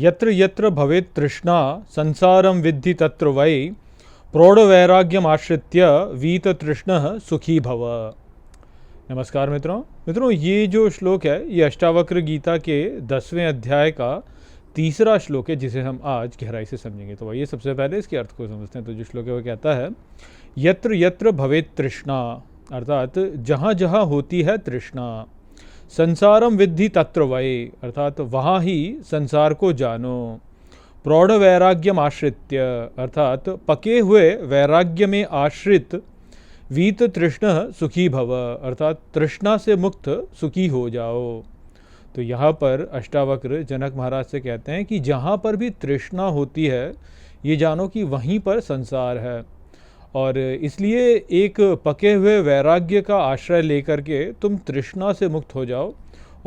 यत्र यत्र भवेत् तृष्णा संसारं विद्धि तत्र वै प्रौढ़वैराग्यमाश्रित्य वीत तृष्णः सुखी भव। नमस्कार मित्रों, ये जो श्लोक है ये अष्टावक्र गीता के 10वें अध्याय का तीसरा श्लोक है, जिसे हम आज गहराई से समझेंगे। तो आइए सबसे पहले इसके अर्थ को समझते हैं। तो जो श्लोक है वो कहता है, यत्र यत्र भवेत् तृष्णा, अर्थात जहाँ जहाँ होती है तृष्णा, संसारम विद्धि तत्र वै, अर्थात वहाँ ही संसार को जानो, प्रौढ़ वैराग्यम आश्रित्य, अर्थात पके हुए वैराग्य में आश्रित, वीत तृष्ण सुखी भव, अर्थात तृष्णा से मुक्त सुखी हो जाओ। तो यहाँ पर अष्टावक्र जनक महाराज से कहते हैं कि जहाँ पर भी तृष्णा होती है ये जानो कि वहीं पर संसार है, और इसलिए एक पके हुए वैराग्य का आश्रय लेकर के तुम तृष्णा से मुक्त हो जाओ,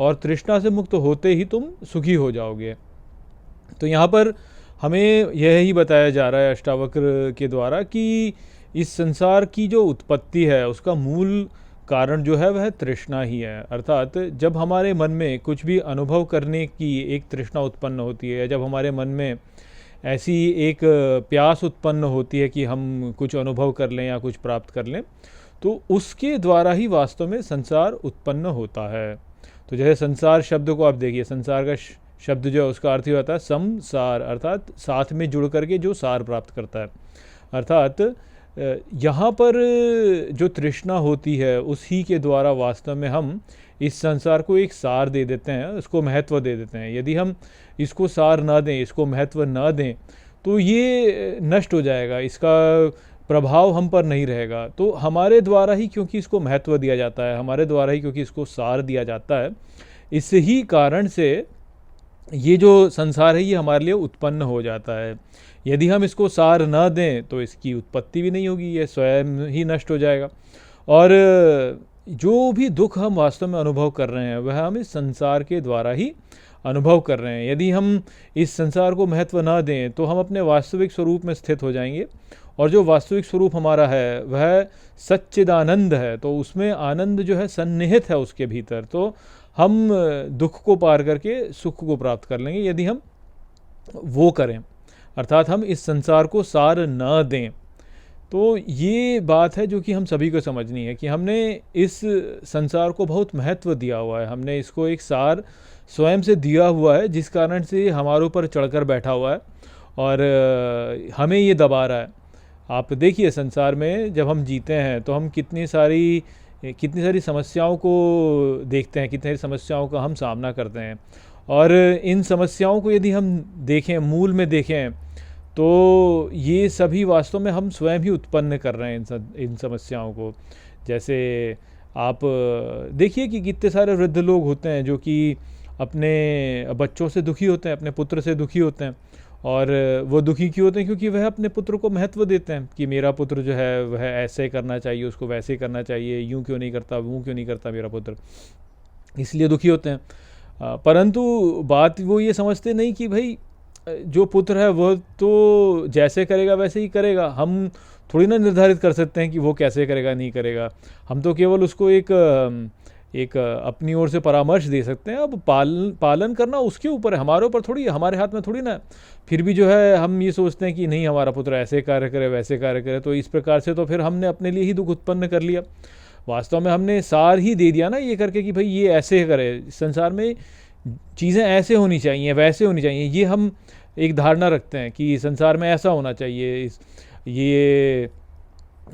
और तृष्णा से मुक्त होते ही तुम सुखी हो जाओगे। तो यहाँ पर हमें यह ही बताया जा रहा है अष्टावक्र के द्वारा कि इस संसार की जो उत्पत्ति है उसका मूल कारण जो है वह तृष्णा ही है। अर्थात जब हमारे मन में कुछ भी अनुभव करने की एक तृष्णा उत्पन्न होती है, जब हमारे मन में ऐसी एक प्यास उत्पन्न होती है कि हम कुछ अनुभव कर लें या कुछ प्राप्त कर लें, तो उसके द्वारा ही वास्तव में संसार उत्पन्न होता है। तो जैसे संसार शब्द को आप देखिए, संसार का शब्द जो है उसका अर्थ ही होता है संसार, अर्थात साथ में जुड़ करके जो सार प्राप्त करता है। अर्थात यहाँ पर जो तृष्णा होती है उसी के द्वारा वास्तव में हम इस संसार को एक सार दे देते हैं, उसको महत्व दे देते हैं। यदि हम इसको सार ना दें, इसको महत्व ना दें, तो ये नष्ट हो जाएगा, इसका प्रभाव हम पर नहीं रहेगा। तो हमारे द्वारा ही क्योंकि इसको महत्व दिया जाता है, हमारे द्वारा ही क्योंकि इसको सार दिया जाता है, इस ही कारण से ये जो संसार है ये हमारे लिए उत्पन्न हो जाता है। यदि हम इसको सार न दें तो इसकी उत्पत्ति भी नहीं होगी, ये स्वयं ही नष्ट हो जाएगा। और जो भी दुख हम वास्तव में अनुभव कर रहे हैं वह हम इस संसार के द्वारा ही अनुभव कर रहे हैं। यदि हम इस संसार को महत्व न दें तो हम अपने वास्तविक स्वरूप में स्थित हो जाएंगे, और जो वास्तविक स्वरूप हमारा है वह सच्चिदानंद है। तो उसमें आनंद जो है सन्निहित है उसके भीतर, तो हम दुख को पार करके सुख को प्राप्त कर लेंगे यदि हम वो करें, अर्थात हम इस संसार को सार न दें। तो ये बात है जो कि हम सभी को समझनी है कि हमने इस संसार को बहुत महत्व दिया हुआ है, हमने इसको एक सार स्वयं से दिया हुआ है, जिस कारण से हमारे ऊपर चढ़कर बैठा हुआ है और हमें ये दबा रहा है। आप देखिए, संसार में जब हम जीते हैं तो हम कितनी सारी समस्याओं को देखते हैं, कितनी सारी समस्याओं का हम सामना करते हैं, और इन समस्याओं को यदि हम देखें, मूल में देखें, तो ये सभी वास्तव में हम स्वयं ही उत्पन्न कर रहे हैं इन समस्याओं को। जैसे आप देखिए कि कितने सारे वृद्ध लोग होते हैं जो कि अपने बच्चों से दुखी होते हैं, अपने पुत्र से दुखी होते हैं। और वो दुखी क्यों होते हैं? क्योंकि वह अपने पुत्र को महत्व देते हैं कि मेरा पुत्र जो है वह ऐसे करना चाहिए, उसको वैसे करना चाहिए, यूं क्यों नहीं करता, वो क्यों नहीं करता मेरा पुत्र, इसलिए दुखी होते हैं। परंतु बात वो ये समझते नहीं कि भाई जो पुत्र है वो तो जैसे करेगा वैसे ही करेगा। हम थोड़ी ना निर्धारित कर सकते हैं कि वो कैसे करेगा, नहीं करेगा। हम तो केवल उसको एक अपनी ओर से परामर्श दे सकते हैं। अब पालन करना उसके ऊपर है, हमारे ऊपर थोड़ी, हमारे हाथ में थोड़ी ना। फिर भी जो है हम ये सोचते हैं कि नहीं, हमारा पुत्र ऐसे कार्य करे, वैसे कार्य करे, तो इस प्रकार से तो फिर हमने अपने लिए ही दुख उत्पन्न कर लिया। वास्तव में हमने सार ही दे दिया ना ये करके कि भाई ये ऐसे करे, संसार में चीज़ें ऐसे होनी चाहिए, वैसे होनी चाहिए। ये हम एक धारणा रखते हैं कि संसार में ऐसा होना चाहिए, ये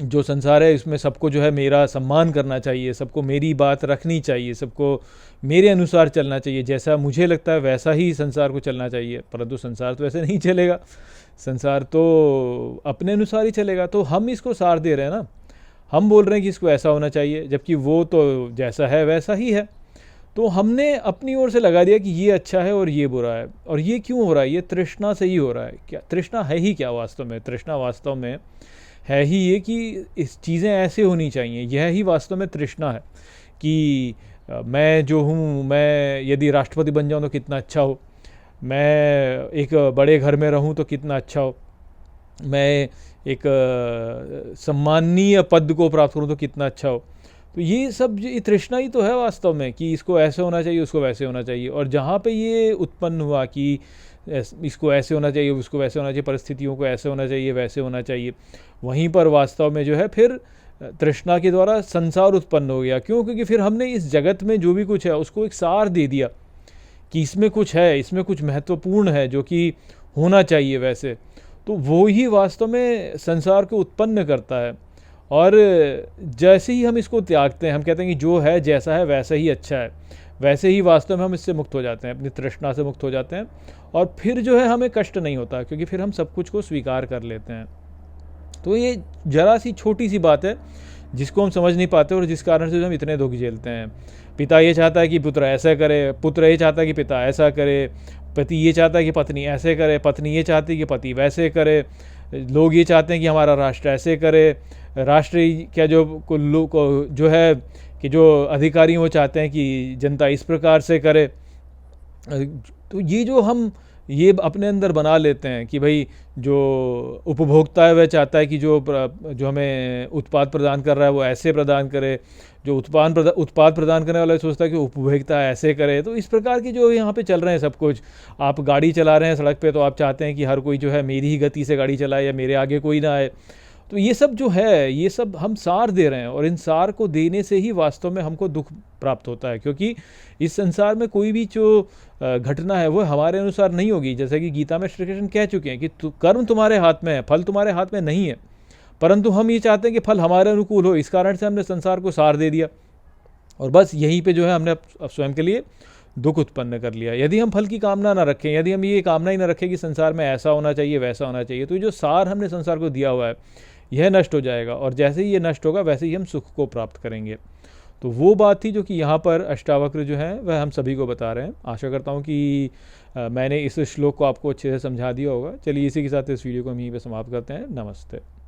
जो संसार है इसमें सबको जो है मेरा सम्मान करना चाहिए, सबको मेरी बात रखनी चाहिए, सबको मेरे अनुसार चलना चाहिए, जैसा मुझे लगता है वैसा ही संसार को चलना चाहिए। परंतु संसार तो ऐसे नहीं चलेगा, संसार तो अपने अनुसार ही चलेगा। तो हम इसको सार दे रहे हैं ना, हम बोल रहे हैं कि इसको ऐसा होना चाहिए, जबकि वो तो जैसा है वैसा ही है। तो हमने अपनी ओर से लगा दिया कि ये अच्छा है और ये बुरा है। और ये क्यों हो रहा है? ये तृष्णा से ही हो रहा है। क्या तृष्णा है ही क्या वास्तव में? तृष्णा वास्तव में है ही ये कि इस चीज़ें ऐसे होनी चाहिए। यह ही वास्तव में तृष्णा है कि मैं जो हूँ, मैं यदि राष्ट्रपति बन जाऊँ तो कितना अच्छा हो, मैं एक बड़े घर में रहूँ तो कितना अच्छा हो, मैं एक सम्माननीय पद को प्राप्त करूँ तो कितना अच्छा हो। तो ये सब ये तृष्णा ही तो है वास्तव में, कि इसको ऐसे होना चाहिए, उसको वैसे होना चाहिए। और जहाँ पे ये उत्पन्न हुआ कि इसको ऐसे होना चाहिए, उसको वैसे होना चाहिए, परिस्थितियों को ऐसे होना चाहिए, वैसे होना चाहिए, वहीं पर वास्तव में जो है फिर तृष्णा के द्वारा संसार उत्पन्न हो गया। क्यों? क्योंकि फिर हमने इस जगत में जो भी कुछ है उसको एक सार दे दिया कि इसमें कुछ है, इसमें कुछ महत्वपूर्ण है जो कि होना चाहिए वैसे। तो वो ही वास्तव में संसार को उत्पन्न करता है। और जैसे ही हम इसको त्यागते हैं, हम कहते हैं कि जो है जैसा है वैसा ही अच्छा है, वैसे ही वास्तव में हम इससे मुक्त हो जाते हैं, अपनी तृष्णा से मुक्त हो जाते हैं। और फिर जो है हमें कष्ट नहीं होता, क्योंकि फिर हम सब कुछ को स्वीकार कर लेते हैं। तो ये जरा सी छोटी सी बात है जिसको हम समझ नहीं पाते और जिस कारण से हम इतने दुख झेलते हैं। पिता ये चाहता है कि पुत्र ऐसा करे, पुत्र ये चाहता है कि पिता ऐसा करे, पति ये चाहता है कि पत्नी ऐसे करे, पत्नी ये चाहती है कि पति वैसे करे, लोग ये चाहते हैं कि हमारा राष्ट्र ऐसे करे, राष्ट्र क्या जो है कि जो अधिकारी वो चाहते हैं कि जनता इस प्रकार से करे। तो ये जो हम ये अपने अंदर बना लेते हैं कि भाई जो उपभोक्ता है वह चाहता है कि जो हमें उत्पाद प्रदान कर रहा है वो ऐसे प्रदान करे, जो उत्पाद प्रदान करने वाला सोचता है कि उपभोक्ता ऐसे करे। तो इस प्रकार की जो यहाँ पे चल रहे हैं सब कुछ, आप गाड़ी चला रहे हैं सड़क पे तो आप चाहते हैं कि हर कोई जो है मेरी ही गति से गाड़ी चलाए या मेरे आगे कोई ना आए। तो ये सब जो है ये सब हम सार दे रहे हैं, और इन सार को देने से ही वास्तव में हमको दुख प्राप्त होता है। क्योंकि इस संसार में कोई भी जो घटना है वो हमारे अनुसार नहीं होगी। जैसे कि गीता में श्री कृष्ण कह चुके हैं कि कर्म तुम्हारे हाथ में है, फल तुम्हारे हाथ में नहीं है, परंतु हम ये चाहते हैं कि फल हमारे अनुकूल हो। इस कारण से हमने संसार को सार दे दिया, और बस यहीं पे जो है हमने स्वयं के लिए दुख उत्पन्न कर लिया। यदि हम फल की कामना ना रखें, यदि हम ये कामना ही ना रखें कि संसार में ऐसा होना चाहिए वैसा होना चाहिए, तो जो सार हमने संसार को दिया हुआ है यह नष्ट हो जाएगा, और जैसे ही ये नष्ट होगा वैसे ही हम सुख को प्राप्त करेंगे। तो वो बात थी जो कि यहाँ पर अष्टावक्र जो है वह हम सभी को बता रहे हैं। आशा करता हूँ कि मैंने इस श्लोक को आपको अच्छे से समझा दिया होगा। चलिए इसी के साथ इस वीडियो को हम यहीं पे समाप्त करते हैं। नमस्ते।